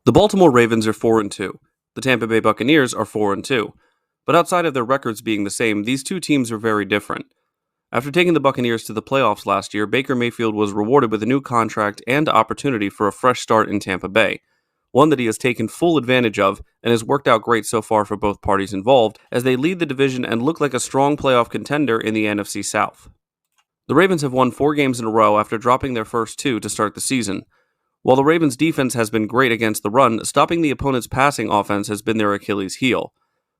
The Baltimore Ravens are 4-2. The Tampa Bay Buccaneers are 4-2. But outside of their records being the same, these two teams are very different. After taking the Buccaneers to the playoffs last year, Baker Mayfield was rewarded with a new contract and opportunity for a fresh start in Tampa Bay, one that he has taken full advantage of and has worked out great so far for both parties involved as they lead the division and look like a strong playoff contender in the NFC South. The Ravens have won 4 games in a row after dropping their first 2 to start the season. While the Ravens' defense has been great against the run, stopping the opponent's passing offense has been their Achilles heel.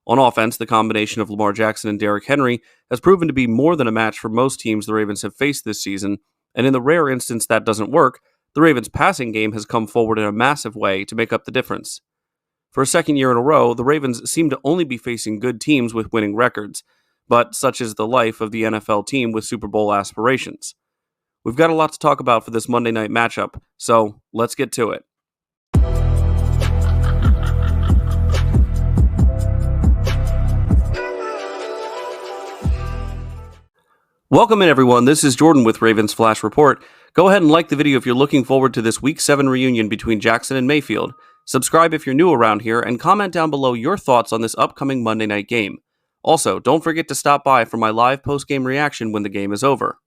On offense, the combination of Lamar Jackson and Derrick Henry has proven to be more than a match for most teams the Ravens have faced this season, and in the rare instance that doesn't work, the Ravens' passing game has come forward in a massive way to make up the difference. For a second year in a row, the Ravens seem to only be facing good teams with winning records, but such is the life of the NFL team with Super Bowl aspirations. We've got a lot to talk about for this Monday night matchup, so let's get to it. Welcome in, everyone. This is Jordan with Ravens Flash Report. Go ahead and like the video if you're looking forward to this Week 7 reunion between Jackson and Mayfield. Subscribe if you're new around here, and comment down below your thoughts on this upcoming Monday night game. Also, don't forget to stop by for my live post-game reaction when the game is over.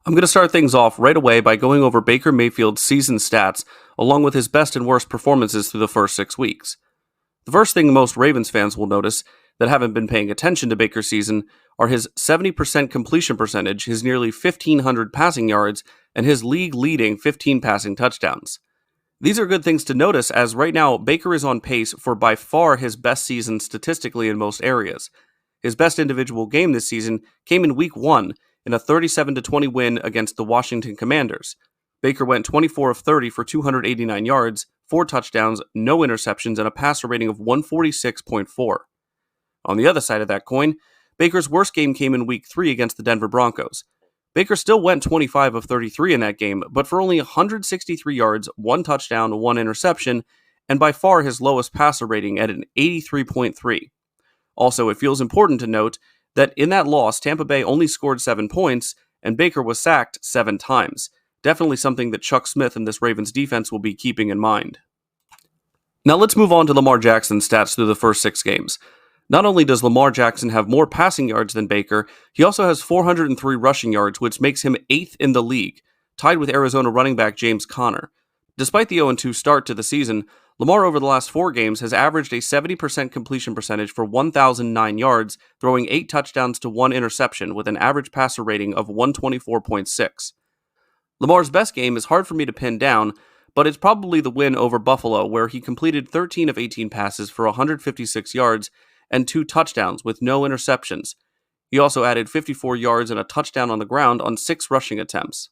I'm going to start things off right away by going over Baker Mayfield's season stats, along with his best and worst performances through the first 6 weeks. The first thing most Ravens fans will notice that haven't been paying attention to Baker's season are his 70% completion percentage, his nearly 1,500 passing yards, and his league-leading 15 passing touchdowns. These are good things to notice as right now Baker is on pace for by far his best season statistically in most areas. His best individual game this season came in Week 1 in a 37-20 win against the Washington Commanders. Baker went 24 of 30 for 289 yards, 4 touchdowns, no interceptions, and a passer rating of 146.4. On the other side of that coin, Baker's worst game came in Week 3 against the Denver Broncos. Baker still went 25 of 33 in that game, but for only 163 yards, 1 touchdown, 1 interception, and by far his lowest passer rating at an 83.3. Also, it feels important to note that in that loss, Tampa Bay only scored 7 points, and Baker was sacked 7 times. Definitely something that Chuck Smith and this Ravens defense will be keeping in mind. Now let's move on to Lamar Jackson's stats through the first 6 games. Not only does Lamar Jackson have more passing yards than Baker, he also has 403 rushing yards, which makes him 8th in the league, tied with Arizona running back James Conner. Despite the 0-2 start to the season, Lamar over the last 4 games has averaged a 70% completion percentage for 1,009 yards, throwing 8 touchdowns to 1 interception with an average passer rating of 124.6. Lamar's best game is hard for me to pin down, but it's probably the win over Buffalo, where he completed 13 of 18 passes for 156 yards and 2 touchdowns with no interceptions. He also added 54 yards and a touchdown on the ground on 6 rushing attempts.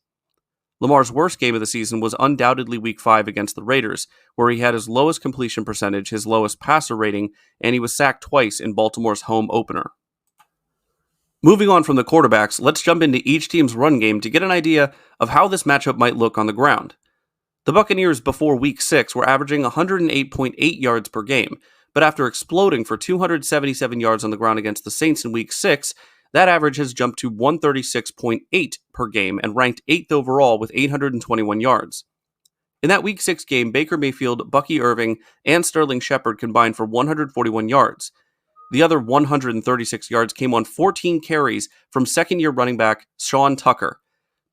Lamar's worst game of the season was undoubtedly Week 5 against the Raiders, where he had his lowest completion percentage, his lowest passer rating, and he was sacked twice in Baltimore's home opener. Moving on from the quarterbacks, let's jump into each team's run game to get an idea of how this matchup might look on the ground. The Buccaneers before Week 6 were averaging 108.8 yards per game, but after exploding for 277 yards on the ground against the Saints in Week 6, that average has jumped to 136.8 per game and ranked 8th overall with 821 yards. In that Week 6 game, Baker Mayfield, Bucky Irving, and Sterling Shepard combined for 141 yards. The other 136 yards came on 14 carries from second-year running back Sean Tucker.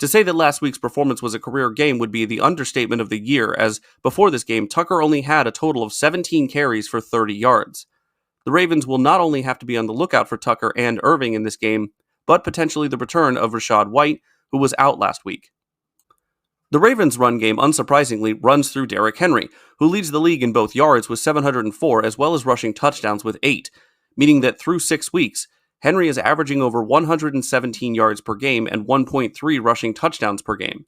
To say that last week's performance was a career game would be the understatement of the year, as before this game, Tucker only had a total of 17 carries for 30 yards. The Ravens will not only have to be on the lookout for Tucker and Irving in this game, but potentially the return of Rachaad White, who was out last week. The Ravens' run game, unsurprisingly, runs through Derrick Henry, who leads the league in both yards with 704 as well as rushing touchdowns with 8, meaning that through 6 weeks, Henry is averaging over 117 yards per game and 1.3 rushing touchdowns per game.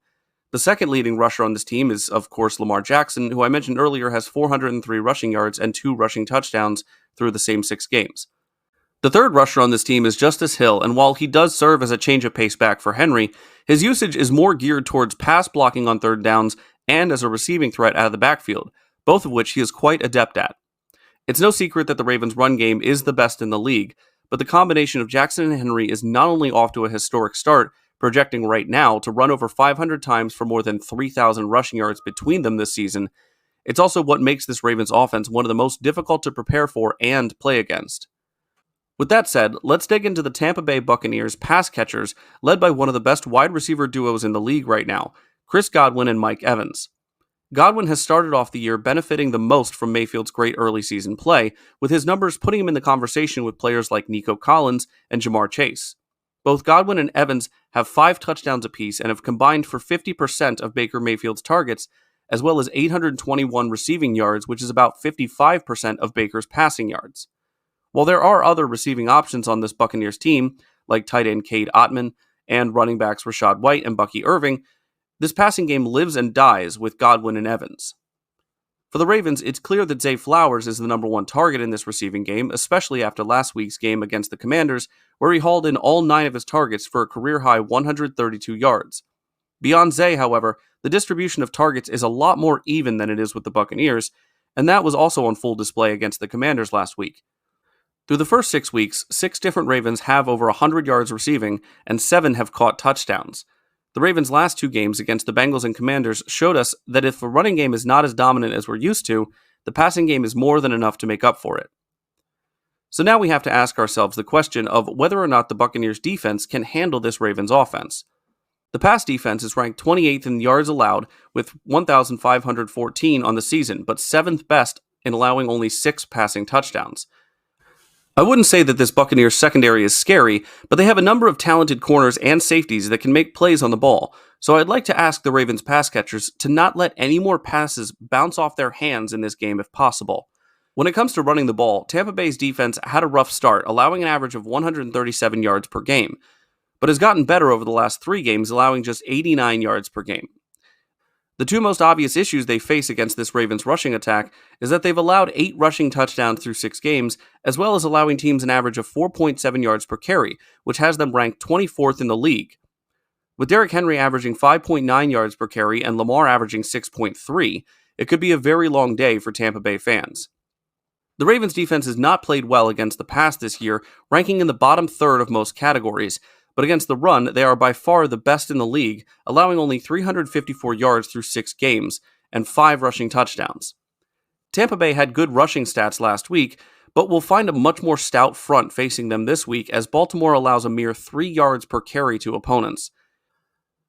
The second leading rusher on this team is, of course, Lamar Jackson, who I mentioned earlier has 403 rushing yards and 2 rushing touchdowns through the same 6 games. The third rusher on this team is Justice Hill, and while he does serve as a change of pace back for Henry, his usage is more geared towards pass blocking on third downs and as a receiving threat out of the backfield, both of which he is quite adept at. It's no secret that the Ravens' run game is the best in the league, but the combination of Jackson and Henry is not only off to a historic start, projecting right now to run over 500 times for more than 3,000 rushing yards between them this season, It's also what makes this Ravens offense one of the most difficult to prepare for and play against. With that said, let's dig into the Tampa Bay Buccaneers pass catchers, led by one of the best wide receiver duos in the league right now, Chris Godwin and Mike Evans. Godwin has started off the year benefiting the most from Mayfield's great early season play, with his numbers putting him in the conversation with players like Nico Collins and Jamar Chase. Both Godwin and Evans have 5 touchdowns apiece and have combined for 50% of Baker Mayfield's targets, as well as 821 receiving yards, which is about 55% of Baker's passing yards. While there are other receiving options on this Buccaneers team, like tight end Cade Otton and running backs Rachaad White and Bucky Irving, this passing game lives and dies with Godwin and Evans. For the Ravens, it's clear that Zay Flowers is the number one target in this receiving game, especially after last week's game against the Commanders, where he hauled in all 9 of his targets for a career-high 132 yards. Beyond Zay, however, the distribution of targets is a lot more even than it is with the Buccaneers, and that was also on full display against the Commanders last week. Through the first 6 weeks, 6 different Ravens have over 100 yards receiving, and 7 have caught touchdowns. The Ravens' last 2 games against the Bengals and Commanders showed us that if the running game is not as dominant as we're used to, the passing game is more than enough to make up for it. So now we have to ask ourselves the question of whether or not the Buccaneers' defense can handle this Ravens offense. The pass defense is ranked 28th in yards allowed with 1,514 on the season, but 7th best in allowing only 6 passing touchdowns. I wouldn't say that this Buccaneers secondary is scary, but they have a number of talented corners and safeties that can make plays on the ball, so I'd like to ask the Ravens pass catchers to not let any more passes bounce off their hands in this game if possible. When it comes to running the ball, Tampa Bay's defense had a rough start, allowing an average of 137 yards per game, but has gotten better over the last 3 games, allowing just 89 yards per game. The 2 most obvious issues they face against this Ravens rushing attack is that they've allowed 8 rushing touchdowns through 6 games, as well as allowing teams an average of 4.7 yards per carry, which has them ranked 24th in the league. With Derrick Henry averaging 5.9 yards per carry and Lamar averaging 6.3, it could be a very long day for Tampa Bay fans. The Ravens defense has not played well against the pass this year, ranking in the bottom third of most categories, but against the run, they are by far the best in the league, allowing only 354 yards through 6 games and 5 rushing touchdowns. Tampa Bay had good rushing stats last week, but will find a much more stout front facing them this week as Baltimore allows a mere 3 yards per carry to opponents.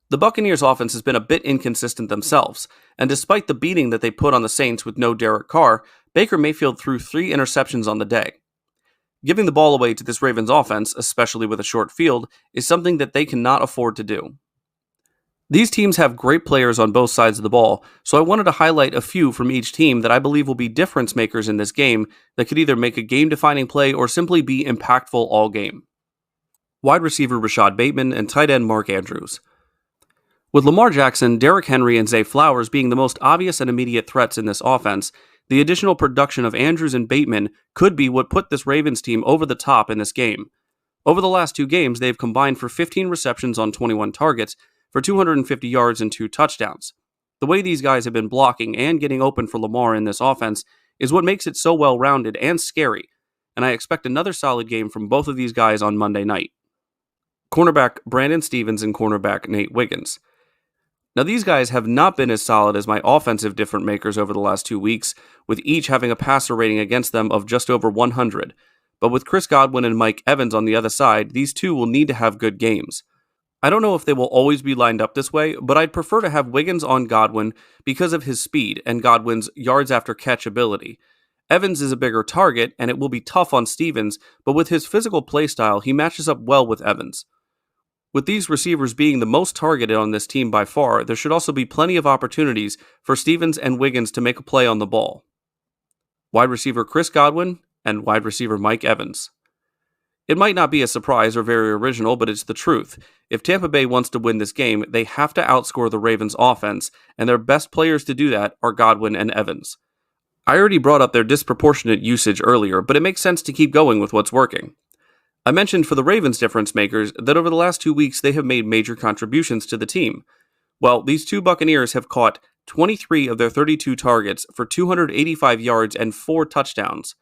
The Buccaneers offense has been a bit inconsistent themselves, and despite the beating that they put on the Saints with no Derek Carr, Baker Mayfield threw 3 interceptions on the day. Giving the ball away to this Ravens offense, especially with a short field, is something that they cannot afford to do. These teams have great players on both sides of the ball, so I wanted to highlight a few from each team that I believe will be difference makers in this game that could either make a game-defining play or simply be impactful all game. Wide receiver Rashad Bateman and tight end Mark Andrews. With Lamar Jackson, Derrick Henry, and Zay Flowers being the most obvious and immediate threats in this offense, the additional production of Andrews and Bateman could be what put this Ravens team over the top in this game. Over the last 2 games, they've combined for 15 receptions on 21 targets for 250 yards and 2 touchdowns. The way these guys have been blocking and getting open for Lamar in this offense is what makes it so well-rounded and scary, and I expect another solid game from both of these guys on Monday night. Cornerback Brandon Stephens and cornerback Nate Wiggins. Now, these guys have not been as solid as my offensive difference makers over the last 2 weeks, with each having a passer rating against them of just over 100. But with Chris Godwin and Mike Evans on the other side, these 2 will need to have good games. I don't know if they will always be lined up this way, but I'd prefer to have Wiggins on Godwin because of his speed and Godwin's yards after catch ability. Evans is a bigger target, and it will be tough on Stephens, but with his physical playstyle, he matches up well with Evans. With these receivers being the most targeted on this team by far, there should also be plenty of opportunities for Stephens and Wiggins to make a play on the ball. Wide receiver Chris Godwin and wide receiver Mike Evans. It might not be a surprise or very original, but it's the truth. If Tampa Bay wants to win this game, they have to outscore the Ravens' offense, and their best players to do that are Godwin and Evans. I already brought up their disproportionate usage earlier, but it makes sense to keep going with what's working. I mentioned for the Ravens difference makers that over the last 2 weeks they have made major contributions to the team. Well, these 2 Buccaneers have caught 23 of their 32 targets for 285 yards and 4 touchdowns.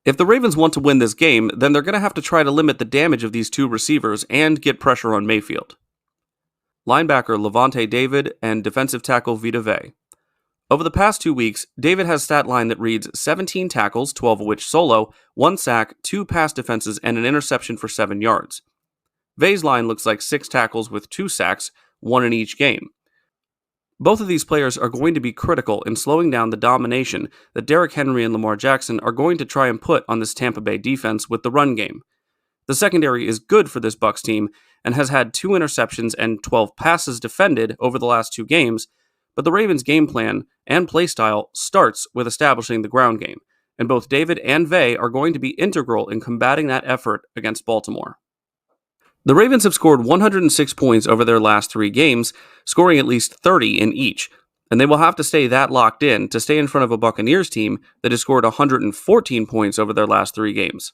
If the Ravens want to win this game, then they're going to have to try to limit the damage of these 2 receivers and get pressure on Mayfield. Linebacker Lante David and defensive tackle Vita Vea. Over the past 2 weeks, David has a stat line that reads 17 tackles, 12 of which solo, 1 sack, 2 pass defenses, and an interception for 7 yards. Vay's line looks like 6 tackles with 2 sacks, 1 in each game. Both of these players are going to be critical in slowing down the domination that Derrick Henry and Lamar Jackson are going to try and put on this Tampa Bay defense with the run game. The secondary is good for this Bucs team and has had 2 interceptions and 12 passes defended over the last 2 games, but the Ravens' game plan and playstyle starts with establishing the ground game, and both David and Vay are going to be integral in combating that effort against Baltimore. The Ravens have scored 106 points over their last 3 games, scoring at least 30 in each, and they will have to stay that locked in to stay in front of a Buccaneers team that has scored 114 points over their last 3 games.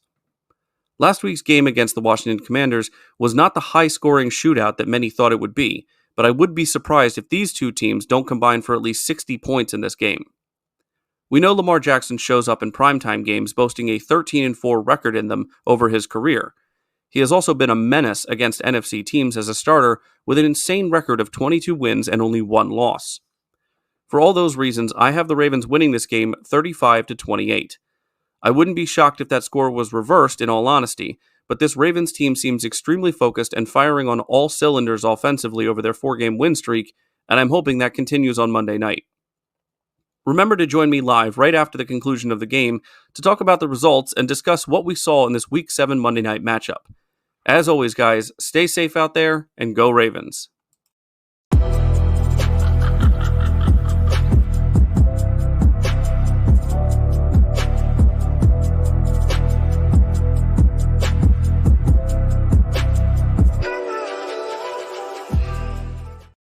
Last week's game against the Washington Commanders was not the high-scoring shootout that many thought it would be, but I would be surprised if these 2 teams don't combine for at least 60 points in this game. We know Lamar Jackson shows up in primetime games boasting a 13-4 record in them over his career. He has also been a menace against NFC teams as a starter with an insane record of 22 wins and only 1 loss. For all those reasons, I have the Ravens winning this game 35-28. I wouldn't be shocked if that score was reversed in all honesty, but this Ravens team seems extremely focused and firing on all cylinders offensively over their 4-game win streak, and I'm hoping that continues on Monday night. Remember to join me live right after the conclusion of the game to talk about the results and discuss what we saw in this Week 7 Monday night matchup. As always, guys, stay safe out there and go Ravens.